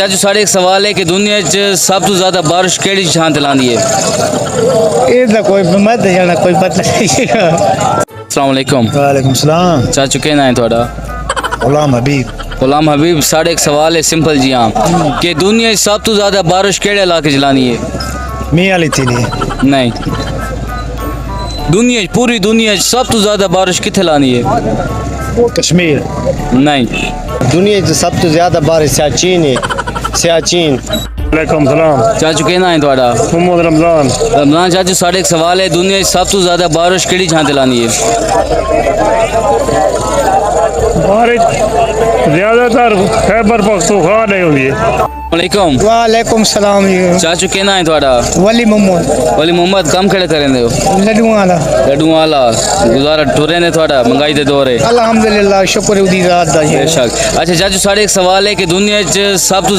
चाचू साढ़े एक सवाल है कि दुनिया च सब तो ज्यादा बारिश केड़ी छां ते लांदी है? ਇਹਦਾ ਕੋਈ ਮਤ ਜਾਣਾ ਕੋਈ ਪਤਾ ਨਹੀਂ अस्सलाम वालेकुम वालेकुम सलाम। चाचू क्या नाम है थोड़ा? गुलाम हबीब। गुलाम हबीब साढ़े एक सवाल है सिंपल जी हाँ कि दुनिया च सब तो ज्यादा बारिश केड़े इलाके च लानी है? मियाँ लीती नहीं। नहीं, दुनिया पूरी दुनिया च सब तो ज्यादा बारिश किथे लानी है? कश्मीर। नहीं। दुनिया से सब तो ज्यादा बारिश सियाचिन है, सियाचिन। वालेकुम सलाम। चाचू क्या नाम है थोड़ा? मोहम्मद रमजान। रमजान चाचू साढ़े एक सवाल है दुनिया च सब तो ज्यादा बारिश केड़ी छां ते लानी है? बारिश ज्यादातर खैबर पख्तूनख्वा नहीं होती है। वालेकुम ਵਾਲੇਕੁਮ ਸਲਾਮ ਜੀ चाचू क्या नाम है थोड़ा? ਵਲੀ ਮੁਹੰਮਦ वली मोहम्मद कम खड़े करें दे ਲੱਡੂਆਂ ਵਾਲਾ लड्डू वाला गुजारा टुरे ने थोड़ा महंगाई दे दौरे ਅਲਹਮਦੁਲਿਲਾ ਸ਼ੁਕਰ ਉਹਦੀ ਜ਼ਾਤ ਦਾ ਜੀ बेशक। अच्छा चाचू साढ़े एक सवाल है कि दुनिया च सब तो